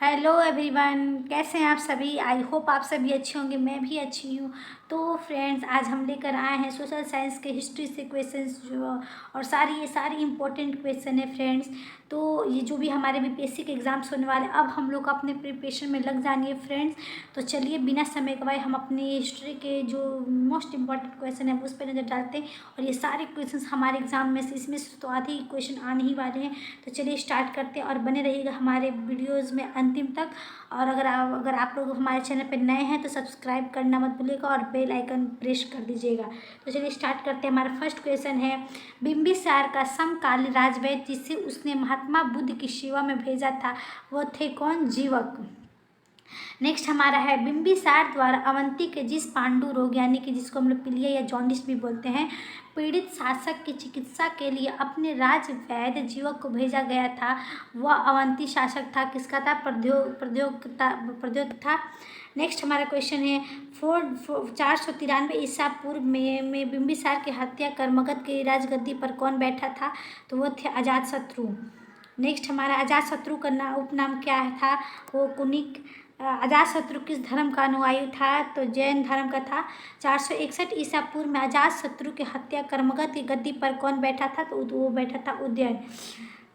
Hello everyone, कैसे हैं आप सभी। आई होप आप सभी अच्छे होंगे, मैं भी अच्छी हूँ। तो फ्रेंड्स, आज हम लेकर आए हैं सोशल साइंस के हिस्ट्री से क्वेश्चंस जो और ये सारी इंपॉर्टेंट क्वेश्चन है फ्रेंड्स। तो ये जो भी हमारे बीपीएससी के एग्जाम्स होने वाले, अब हम लोग अपने प्रिपरेशन में लग जाएंगे फ्रेंड्स। तो चलिए बिना समय गवाए हम अपनी हिस्ट्री के जो मोस्ट इंपॉर्टेंट क्वेश्चन है उस पर नज़र डालते हैं। और ये सारे क्वेश्चन हमारे एग्जाम में से, इसमें से तो आधे ही क्वेश्चन आने ही वाले हैं। तो चलिए स्टार्ट करते हैं और बने रहिएगा हमारे वीडियोज़ में अंतिम तक। और अगर आप लोग हमारे चैनल पर नए हैं तो सब्सक्राइब करना मत भूलिएगा और बेल आइकन प्रेस कर दीजिएगा। तो चलिए स्टार्ट करते हैं। हमारा फर्स्ट क्वेश्चन है, बिंबिसार का समकालीन राजवैद्य जिसे उसने महात्मा बुद्ध की सेवा में भेजा था वो थे कौन? जीवक। नेक्स्ट हमारा है, बिंबिसार द्वारा अवंती के जिस पांडु रोग यानी कि जिसको हम लोग पीलिया या जॉन्डिस भी बोलते हैं, पीड़ित शासक की चिकित्सा के लिए अपने राज वैद्य जीवक को भेजा गया था, वह अवंती शासक था। किसका था? प्रद्योत था। नेक्स्ट हमारा क्वेश्चन है, 493 ईसा पूर्व में बिंबिसार की हत्या कर मगध की राजगद्दी पर कौन बैठा था? तो वो थे अजातशत्रु। नेक्स्ट हमारा, अजातशत्रु का उपनाम क्या था? वो कुनिक। अजातशत्रु किस धर्म का अनुयायी था? तो जैन धर्म का था। 461 ईसा पूर्व में अजातशत्रु की हत्या कर मगध की गद्दी पर कौन बैठा था? तो वो बैठा था उदयन।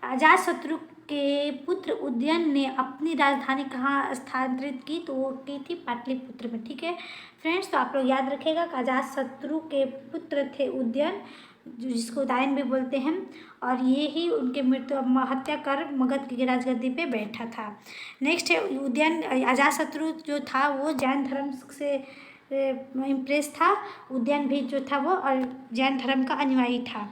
अजातशत्रु के पुत्र उदयन ने अपनी राजधानी कहाँ स्थानांतरित की? तो वो की थी पाटलिपुत्र में। ठीक है फ्रेंड्स, तो आप लोग याद रखिएगा कि अजातशत्रु के पुत्र थे उदयन, जिसको उदयन भी बोलते हैं, और ये ही उनके मृत्यु हत्या कर मगध की राजगद्दी पे बैठा था। नेक्स्ट है, उदयन अजातशत्रु जो था वो जैन धर्म से इम्प्रेस था। उदयन भी जो था वो और जैन धर्म का अनुयायी था।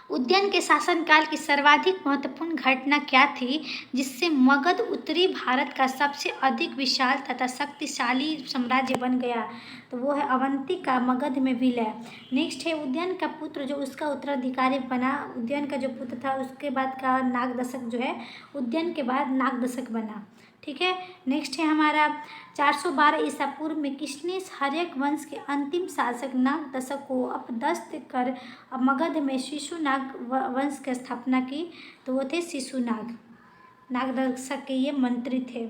उदयन के शासनकाल की सर्वाधिक महत्वपूर्ण घटना क्या थी जिससे मगध उत्तरी भारत का सबसे अधिक विशाल तथा शक्तिशाली साम्राज्य बन गया? तो वो है अवंती का मगध में विलय। नेक्स्ट है, उदयन का पुत्र जो उसका उत्तराधिकारी बना, उदयन का जो पुत्र था उसके बाद का नागदशक जो है, उदयन के बाद नागदशक बना। ठीक है। नेक्स्ट है हमारा, 412 ईसा पूर्व में किसने हर्यक वंश के अंतिम शासक नागदशक को अपदस्थ कर मगध में शिशुनाग वंश की स्थापना की? तो वो थे शिशुनाग। नागदशक के ये मंत्री थे।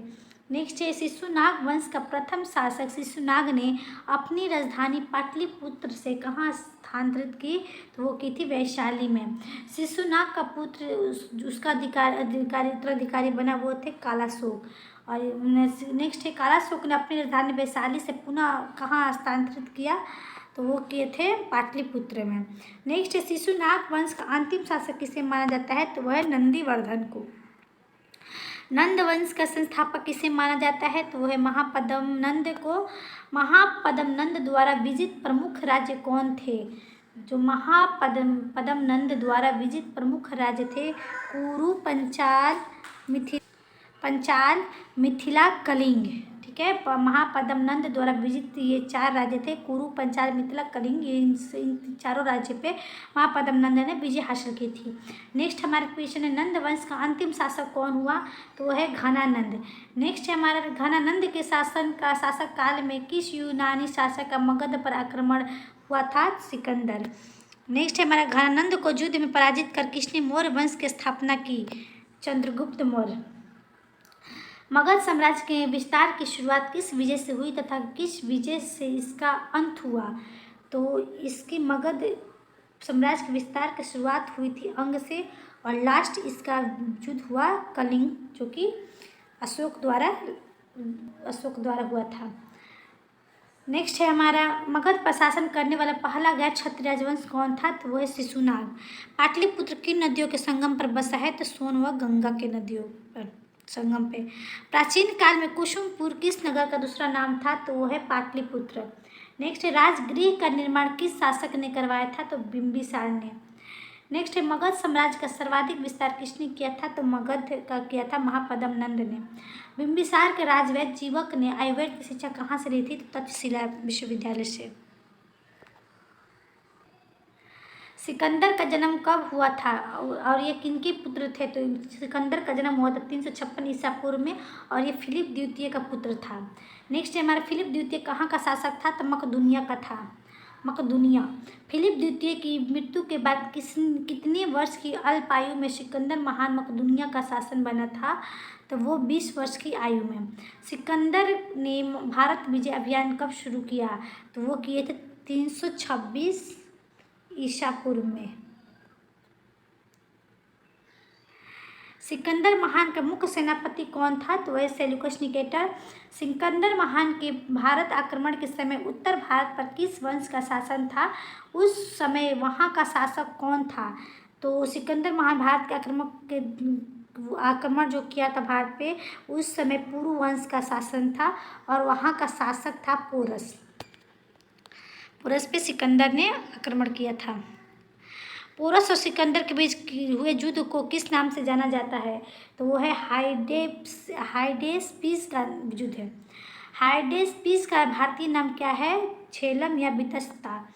नेक्स्ट है, शिशुनाग वंश का प्रथम शासक शिशुनाग ने अपनी राजधानी पाटलिपुत्र से कहाँ स्थानांतरित की? तो वो की थी वैशाली में। शिशुनाग का पुत्र उसका उत्तराधिकारी बना, वो थे कालाशोक। और नेक्स्ट है, कालाशोक ने अपनी राजधानी वैशाली से पुनः कहाँ स्थानांतरित किया? तो वो किए थे पाटलिपुत्र में। नेक्स्ट है, शिशुनाग वंश का अंतिम शासक किसे माना जाता है? तो वह है नंदीवर्धन को। नंद वंश का संस्थापक किसे माना जाता है? तो वह है महापद्म नंद को। महापद्म नंद द्वारा विजित प्रमुख राज्य कौन थे? जो पद्म नंद द्वारा विजित प्रमुख राज्य थे, कुरु, पंचाल, मिथिला, कलिंग। ठीक है, महापद्म नंद द्वारा विजित ये 4 राज्य थे, कुरु, पंचाल, मिथिला, कलिंग। इन चारों राज्य पे महापद्म नंद ने विजय हासिल की थी। नेक्स्ट हमारा क्वेश्चन है, नंद वंश का अंतिम शासक कौन हुआ? तो वह है घनानंद। नेक्स्ट है हमारा, घनानंद के शासक काल में किस यूनानी शासक का मगध पर आक्रमण हुआ था? सिकंदर। नेक्स्ट है हमारा, घनानंद को युद्ध में पराजित कर किसने मौर्य वंश की स्थापना की? चंद्रगुप्त मौर्य। मगध साम्राज्य के विस्तार की शुरुआत किस विजय से हुई तथा किस विजय से इसका अंत हुआ? तो इसकी मगध साम्राज्य के विस्तार की शुरुआत हुई थी अंग से, और लास्ट इसका युद्ध हुआ कलिंग, जो कि अशोक द्वारा हुआ था। नेक्स्ट है हमारा, मगध पर शासन करने वाला पहला गैर क्षत्रिय राजवंश कौन था? तो वह है शिशुनाग। पाटलिपुत्र किन नदियों के संगम पर बसा है? तो सोन व गंगा के नदियों पर संगम पे। प्राचीन काल में कुसुमपुर किस नगर का दूसरा नाम था? तो वो है पाटलिपुत्र। नेक्स्ट है, राजगृह का निर्माण किस शासक ने करवाया था? तो बिंबिसार ने। नेक्स्ट है, मगध साम्राज्य का सर्वाधिक विस्तार किसने किया था? तो मगध का किया था महापद्म नंद ने। बिंबिसार के राजवैद्य जीवक ने आयुर्वेद की शिक्षा कहाँ से ली थी? तो तक्षशिला विश्वविद्यालय से। सिकंदर का जन्म कब हुआ था और ये किनके पुत्र थे? तो सिकंदर का जन्म हुआ था 356 ईसा पूर्व में, और ये फिलिप द्वितीय का पुत्र था। नेक्स्ट है हमारा, फिलिप द्वितीय कहाँ का शासक था? तो मकदूनिया का था। मकदूनिया। फिलिप द्वितीय की मृत्यु के बाद कितने वर्ष की अल्प आयु में सिकंदर महान मकदूनिया का शासन बना था? तो वो 20 वर्ष की आयु में। सिकंदर ने भारत विजय अभियान कब शुरू किया? तो वो किए थे 326 ईसा पूर्व में। सिकंदर महान का मुख्य सेनापति कौन था? तो वह सेल्यूकस निकेटर। सिकंदर महान के भारत आक्रमण के समय उत्तर भारत पर किस वंश का शासन था? उस समय वहाँ का शासक कौन था? तो सिकंदर महान भारत के आक्रमण जो किया था भारत पे, उस समय पुरु वंश का शासन था और वहाँ का शासक था पोरस। पोरस पे सिकंदर ने आक्रमण किया था। पोरस और सिकंदर के बीच हुए युद्ध को किस नाम से जाना जाता है? तो वो है हाइडेस्पीस का युद्ध है। हाइडेस्पीस का भारतीय नाम क्या है? झेलम या बितस्ता।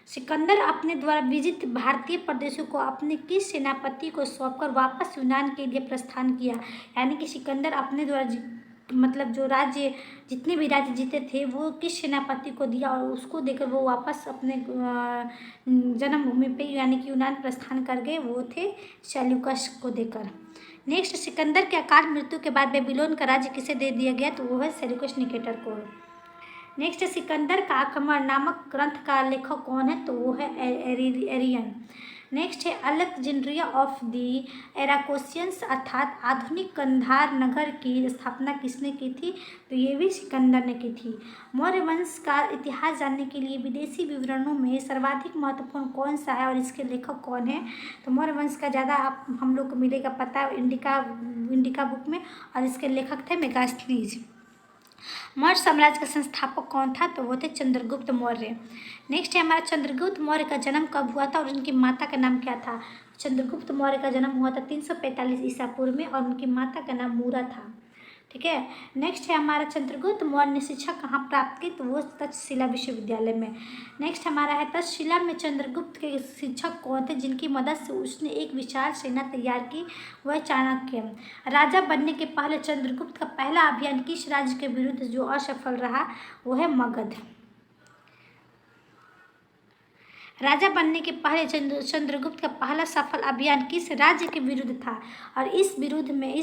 सिकंदर अपने द्वारा विजित भारतीय प्रदेशों को अपने किस सेनापति को सौंपकर वापस यूनान के लिए प्रस्थान किया? यानी कि सिकंदर अपने द्वारा मतलब जो राज्य जितने भी राज्य जीते थे वो किस सेनापति को दिया और उसको देकर वो वापस अपने जन्मभूमि पे यानी कि यूनान प्रस्थान कर गए, वो थे सेल्यूकस को देकर। नेक्स्ट, सिकंदर के अकाल मृत्यु के बाद बेबीलोन का राज्य किसे दे दिया गया? तो वो है सेल्यूकस निकेटर को। नेक्स्ट, सिकंदर का आक्रमण नामक ग्रंथ का लेखक कौन है? तो वो है एरियन। नेक्स्ट है अलेक्जेंड्रिया ऑफ दी एराकोसियंस अर्थात आधुनिक कंधार नगर की स्थापना किसने की थी? तो ये भी सिकंदर ने की थी। मौर्य वंश का इतिहास जानने के लिए विदेशी विवरणों में सर्वाधिक महत्वपूर्ण कौन सा है और इसके लेखक कौन है? तो मौर्य वंश का ज़्यादा हम लोग को मिलेगा पता इंडिका बुक में, और इसके लेखक थे मेगास्थनीज। मौर्य साम्राज्य का संस्थापक कौन था? तो वो थे चंद्रगुप्त मौर्य। नेक्स्ट है हमारा चंद्रगुप्त मौर्य का जन्म कब हुआ था और उनकी माता का नाम क्या था? चंद्रगुप्त मौर्य का जन्म हुआ था 345 ईसा पूर्व में और उनकी माता का नाम मूरा था। ठीक है। नेक्स्ट है हमारा चंद्रगुप्त मौर्य ने शिक्षा कहाँ प्राप्त की? तो वो तक्षशिला विश्वविद्यालय में। नेक्स्ट हमारा है तक्षशिला में चंद्रगुप्त के शिक्षक कौन थे जिनकी मदद से उसने एक विशाल सेना तैयार की? वह चाणक्य। राजा बनने के पहले चंद्रगुप्त का पहला अभियान किस राज्य के विरुद्ध जो असफल रहा? वो है मगध। राजा बनने के पहले चंद्रगुप्त का पहला सफल अभियान किस राज्य के विरुद्ध था और इस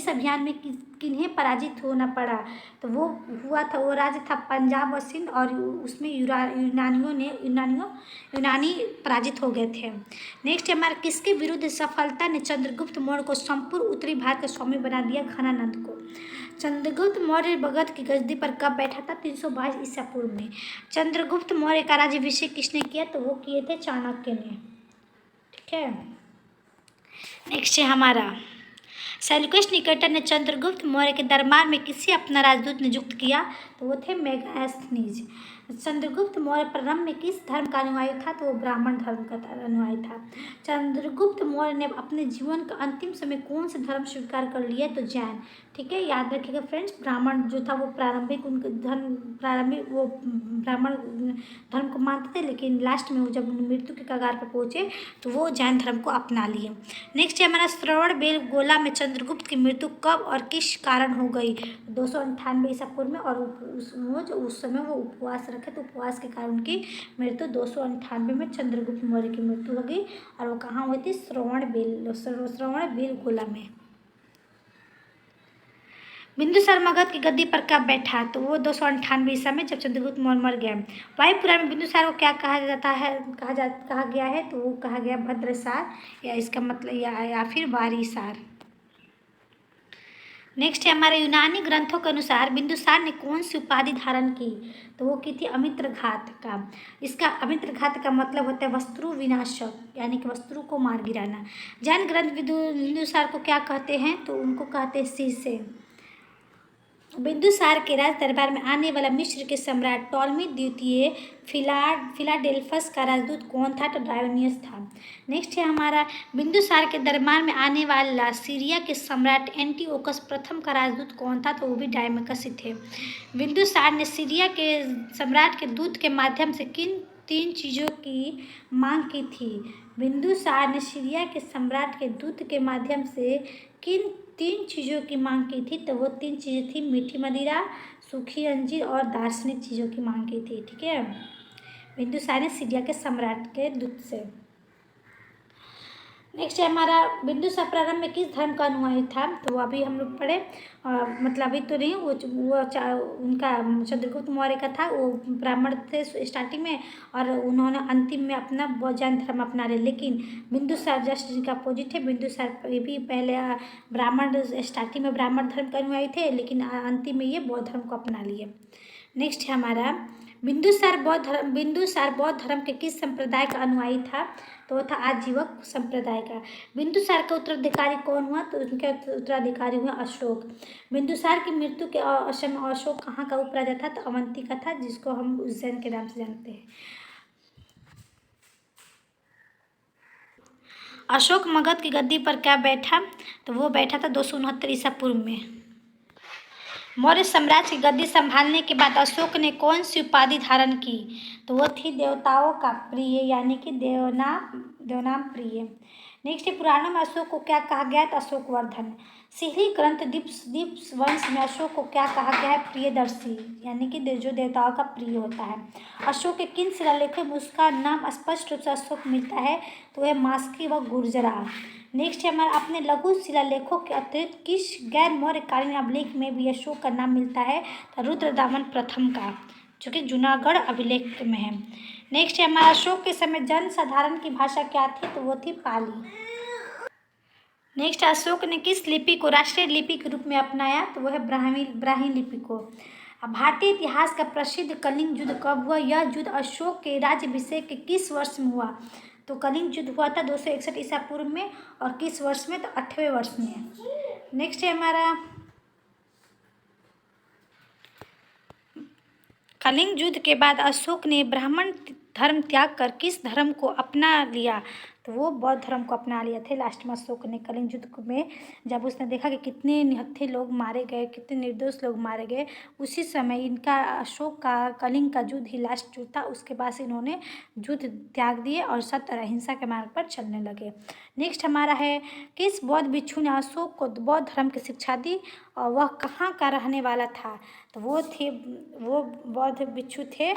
अभियान में किन्हें पराजित होना पड़ा? तो वो हुआ था, वो राज्य था पंजाब और सिंध, और उसमें यूनानी पराजित हो गए थे। नेक्स्ट हमारा किसके विरुद्ध सफलता ने चंद्रगुप्त मौर्य को संपूर्ण उत्तरी भारत का स्वामी बना दिया? घनानंद को। चंद्रगुप्त मौर्य मगध की गद्दी पर कब बैठा था? 322 ईसा पूर्व में। चंद्रगुप्त मौर्य का राज्याभिषेक किसने किया? तो वो किए थे चाणक्य ने। ठीक है। नेक्स्ट है हमारा सेल्यूकस निकेटर ने चंद्रगुप्त मौर्य के दरबार में किसे अपना राजदूत नियुक्त किया? तो वो थे मेगास्थनीज। चंद्रगुप्त मौर्य प्रारंभ में किस धर्म का अनुयायी था? तो वो ब्राह्मण धर्म का अनुयायी था। चंद्रगुप्त मौर्य ने अपने जीवन का अंतिम समय कौन सा धर्म स्वीकार कर लिया? तो जैन। ठीक है, याद रखिएगा फ्रेंड्स, ब्राह्मण जो था वो प्रारंभिक वो ब्राह्मण धर्म को मानते थे, लेकिन लास्ट में वो जब मृत्यु के कगार पर पहुँचे तो वो जैन धर्म को अपना लिए। नेक्स्ट है हमारा श्रवण बेलगोला में चंद्रगुप्त की मृत्यु कब और किस कारण हो गई? 298 ईसा पूर्व में, और उस समय वो उपवास रखे तो उपवास के कारण उनकी मृत्यु 298 में चंद्रगुप्त मौर्य की मृत्यु हो गई, और वो कहाँ हुई थी? श्रवण बेलगोला में। बिंदुसार मगध की गद्दी पर कब बैठा? तो वो 298 ईसा में, जब चंद्रगुप्त मौर्य मर गया। वायुपुराण में बिंदुसार को क्या कहा जाता है, कहा गया है? तो वो कहा गया भद्रसार, या इसका मतलब या फिर वारीसार। नेक्स्ट है हमारे यूनानी ग्रंथों के अनुसार बिंदुसार ने कौन सी उपाधि धारण की? तो वो की थी अमित्रघात का। इसका अमित्रघात का मतलब होता है वस्त्रु विनाशक, यानी कि वस्त्रु को मार गिराना। जैन ग्रंथ बिंदुसार को क्या कहते हैं? तो उनको कहते हैं शीशे। बिंदुसार के राज दरबार में आने वाला मिस्र के सम्राट टॉलमी द्वितीय फिलाडेल्फस का राजदूत कौन था? तो डायोनियस था। नेक्स्ट है हमारा बिंदुसार के दरबार में आने वाला सीरिया के सम्राट एंटीओकस प्रथम का राजदूत कौन था? तो वो भी डायमकस ही थे। बिंदुसार ने सीरिया के सम्राट के दूत के माध्यम से किन 3 चीज़ों की मांग की थी? बिंदुसार ने सीरिया के सम्राट के दूत के माध्यम से किन 3 चीज़ों की मांग की थी? तो वो 3 चीज़ें थी मीठी मदिरा, सूखी अंजीर और दार्शनिक चीज़ों की मांग की थी। ठीक है, बिंदुसार ने सीरिया के सम्राट के दूत से। नेक्स्ट है हमारा बिंदुसार प्रारंभ में किस धर्म का अनुयायी था, तो अभी हम लोग पढ़े मतलब अभी तो नहीं, उनका चंद्रगुप्त मौर्य का था, वो ब्राह्मण थे स्टार्टिंग में और उन्होंने अंतिम में अपना बौद्ध जैन धर्म अपना लिया। लेकिन बिंदुसार जस्ट इनका अपोजिट है, बिंदुसार भी पहले ब्राह्मण स्टार्टिंग में ब्राह्मण धर्म के अनुयायी थे, लेकिन अंतिम में ये बौद्ध धर्म को अपना लिए। नेक्स्ट है हमारा बिंदुसार बौद्ध धर्म के किस संप्रदाय का अनुयायी था, तो वो था आजीवक संप्रदाय का। बिंदुसार का उत्तराधिकारी कौन हुआ, तो उनके उत्तराधिकारी हुआ अशोक। बिंदुसार की मृत्यु के समय अशोक कहाँ का उपराजा था, तो अवंती का था, जिसको हम उज्जैन के नाम से जानते हैं। अशोक मगध की गद्दी पर क्या बैठा, तो वो बैठा था 269 ईसा पूर्व में। मौर्य साम्राज्य की गद्दी संभालने के बाद अशोक ने कौन सी उपाधि धारण की, तो वो थी देवताओं का प्रिय, यानी कि देवनाम प्रिय। नेक्स्ट है पुराणों में अशोक को क्या कहा गया है, तो अशोकवर्धन। सिहरी ग्रंथ दीप वंश में अशोक को क्या कहा गया है, प्रियदर्शी, यानी कि जो देवताओं का प्रिय होता है। अशोक के किन शिलालेखों में उसका नाम स्पष्ट रूप से अशोक मिलता है, तो वह मास्की व गुर्जरा। नेक्स्ट है हमारा अपने लघु शिलालेखों के अतिरिक्त किस गैर मौर्यकालीन अभिलेख में भी अशोक का नाम मिलता है, तो रुद्रदामन प्रथम का, जो कि जूनागढ़ अभिलेख में है। नेक्स्ट है हमारा अशोक के समय जन साधारण की भाषा क्या थी, तो वो थी पाली। नेक्स्ट अशोक ने किस लिपि को राष्ट्रीय लिपि के रूप में अपनाया, तो वह है ब्राह्मी लिपि को। भारतीय इतिहास का प्रसिद्ध कलिंग युद्ध कब हुआ, यह युद्ध अशोक के राज्याभिषेक के किस वर्ष में हुआ, तो कलिंग युद्ध हुआ था 261 ईसा पूर्व में, और किस वर्ष में, तो 8वें वर्ष में। नेक्स्ट है हमारा कलिंग युद्ध के बाद अशोक ने ब्राह्मण धर्म त्याग कर किस धर्म को अपना लिया, तो वो बौद्ध धर्म को अपना लिए थे लास्ट में अशोक ने। कलिंग युद्ध में जब उसने देखा कि कितने निहत्थे लोग मारे गए, कितने निर्दोष लोग मारे गए, उसी समय इनका अशोक का कलिंग का युद्ध ही लास्ट युद्ध था। उसके बाद से इन्होंने युद्ध त्याग दिए और सत्य और अहिंसा के मार्ग पर चलने लगे। नेक्स्ट हमारा है किस बौद्ध भिक्षु ने अशोक को बौद्ध धर्म की शिक्षा दी और वह कहाँ का रहने वाला था, तो वो बौद्ध भिक्षु थे